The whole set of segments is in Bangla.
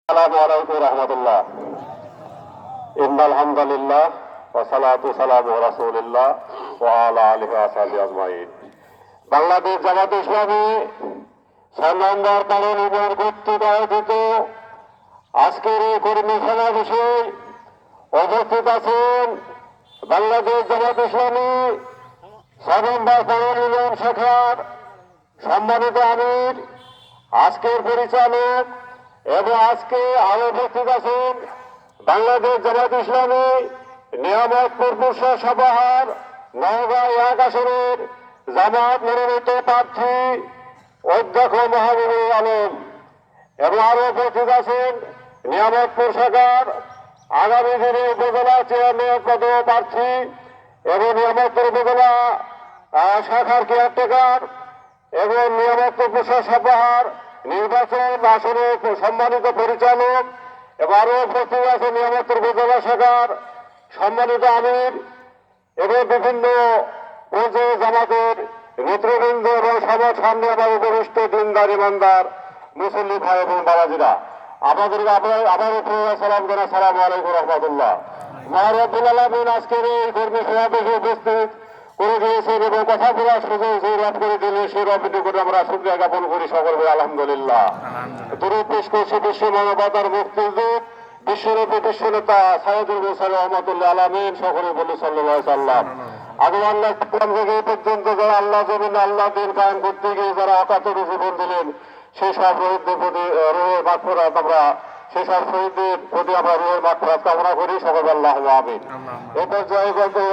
আসসালামু আলাইকুম রহমতুল্লাহ। ইন্নাল হামদুলিল্লাহ ওয়া সালাতু সালামু রাসূলিল্লাহ ওয়া আলা আলিহি ওয়া সাহবিহি আজমাইন। বাংলাদেশ জামাত ইসলামী ৬ নম্বর দারুল ইউনিয়ন কর্তৃক আয়োজিত আজকের এই কর্মী সমাবেশে উপস্থিত আছেন বাংলাদেশ জামাত ইসলামী ৬ নম্বর দারুল ইউনিয়ন শাখার সম্মানিত আমির, আজকের পরিচালক এবং আজকে আরো উপস্থিত আছেন বাংলাদেশ জামাত ইসলামী নিয়ামতপুর পুরসভা সভার নওগাঁ ১ আসনের জামাত মনোনীত প্রার্থী অধ্যক্ষ মাহবুবুল আলম এবং আরো উপস্থিত আছেন নিয়ামতপুর শাখার আগামী দিনে উপজেলা চেয়ারম্যান পদপ্রার্থী এবং নিয়ামতপুর উপজেলা শাখার কেয়ারটেকার এবং নিয়ামতপুর পুরসভা সভার নির্বাচন আসনের সম্মানিত পরিচালক এবং আরো উপস্থিত আছে নিয়ামতপুর উপজেলা শাখার সম্মানিত আমির এবং বিভিন্ন পর্যায়ে জামাতের নেতৃবৃন্দ এবং সবার সামনে আমার উপরিষ্ট দিনদার ইমানদার মুসল্লি ভাই এবং বাবাজিরা, আপনাদেরকে আবার উপরে সালাম জানাই। আসসালামু আলাইকুম রহমতুল্লাহ। মহারব্বুল আলামিন আজকের এই কর্মী সমাবেশে উপস্থিত করে দিয়েছেন এবং কথা বলার সুযোগ যে রব করে দিলে সেই রবটি করে আমরা শুকরিয়া জ্ঞাপন করি সকলকে আলহামদুলিল্লাহ। দরুদ পেশ করছি বিশ্ব মানবতার মুক্তিযুদ্ধ বিশ্বরূপী বিশ্বনেতা সাইয়্যিদুল মুরসালিন রহমাতুল্লাহ আলামিন, সকলে বলি সাল্লাল্লাহু আলাইহি সাল্লাম। আদম আল্লাহ থেকে এই পর্যন্ত যারা আল্লাহ জমিনে আল্লাহ দিন কায়েম করতে গিয়ে যারা অকাতরে জীবন দিলেন সেই সব শহীদদের প্রতি রুহের মাগফিরাত আমরা সেই সব শহীদদের প্রতি আমরা রুহের মাগফিরাত কামনা করি, সকলে আল্লাহুম্মা আমিন। এই পর্যায়ে বলতে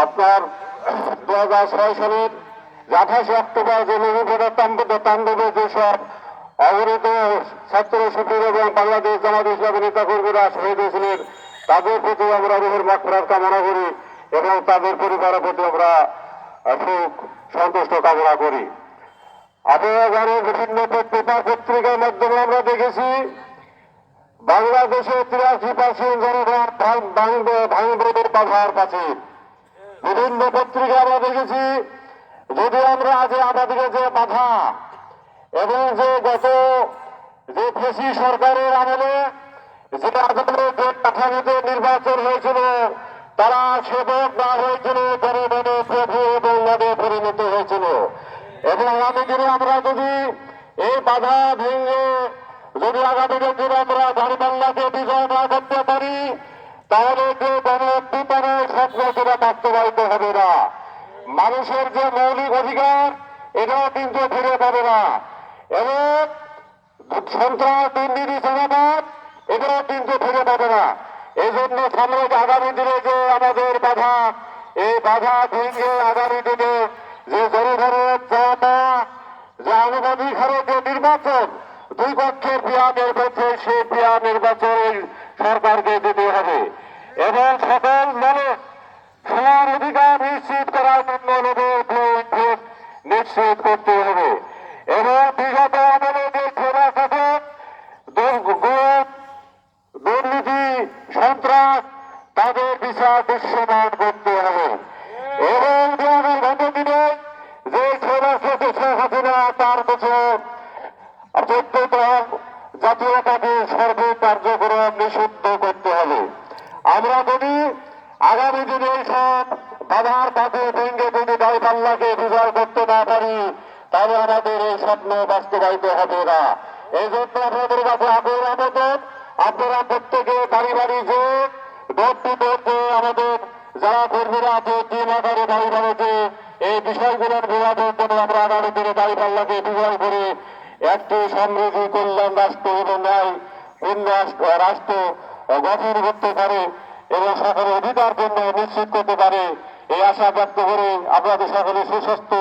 আপনার 2006 সালের 28 অক্টোবর যে নবীপথের তাণ্ডবে যেসব অবরোধ ছাত্র শিবির এবং বাংলাদেশ জামাত ইসলামী নেতা কর্মীরা শহীদ হয়েছিলেন তাদের প্রতি আমরা রুহের মাগফিরাত কামনা করি এবং তাদের পরিবারের প্রতি আমরা সুখ সন্তুষ্ট কামনা করি। আপনারা জানেন বিভিন্ন পেপার পত্রিকার মাধ্যমে আমরা দেখেছি বাংলাদেশে 83% জনগণ ভাঙবে বাধার কাছে। বিভিন্ন পত্রিকা আমরা দেখেছি যদি আমরা আজ আমাদেরকে যে বাধা এবং যে গত যে ফেসি সরকারের আমলে যে আদালতে যে কাঠামোতে নির্বাচন হয়েছিল তারা সেবক না হয়েছিল জনগণের প্রভু এবং নদে পরিণত হয়েছিল এবং আগামী দিনে আমরা যদি এই বাধা ভেঙে যদি আগামী দিনে আমরা দাঁড়িপাল্লাকে বিজয় না করতে পারি তাহলে যে গণঅভ্যুত্থানের স্বপ্ন সেটা বাস্তবায়িত হবে না। মানুষের যে মৌলিক অধিকার এটাও কিন্তু ফিরে পাবে না এবং সন্ত্রাস দুর্নীতি চাঁদাবাদ এটাও কিন্তু ফিরে পাবে না। এই জন্য সামনে আগামী দিনে যে আমাদের বাধা এই বাধা ভেঙে আগামী দিনে যে জনগণের চাওয়া যে আনুপাতিক হারে যে নির্বাচন দুই পক্ষের পিয়ানের মধ্যে সেই পিয়া নির্বাচন সরকারকে দিতে হবে এবং সকল মানুষ সমান অধিকার নিশ্চিত করার জন্য নিশ্চিত করতে হবে এবং বিগত আমলে যে সেবা শাসক দুর্নীতি সন্ত্রাস তাদের বিচার দৃশ্যমান করতে হবে এবং গত দিনে যে সেবা শেখ হাসিনা তার বছর 14তম জাতীয় পার্টির সর্ব কার্যক্রম নিষিদ্ধ করতে হবে। আমরা যদি আগামী দিনে সব বাধার পথে ভেঙে যদি দাঁড়িপাল্লাকে বিজয় করতে না পারি তাহলে আমাদের এই স্বপ্ন বাস্তবায়িত হবে না। এই জন্য আপনাদের কাছে আগ্রহ আবেদন, আপনারা প্রত্যেকে বাড়ি বাড়ি যে দৌড়টি দৌড়তে আমাদের যারা কর্মীরা আছে টিম আকারে বাড়ি বাড়িতে এই বিষয়গুলোর বিবাদের জন্য আমরা আগামী দিনে দাঁড়িপাল্লাকে বিজয় করে একটি সমৃদ্ধি কল্যাণ রাষ্ট্র এবং ন্যায় পূর্ণ রাষ্ট্র গঠন করতে পারে এবং সকলের অধিকার জন্য নিশ্চিত করতে পারে এই আশা ব্যক্ত করে আপনাদের সকলে সুস্বাস্থ্য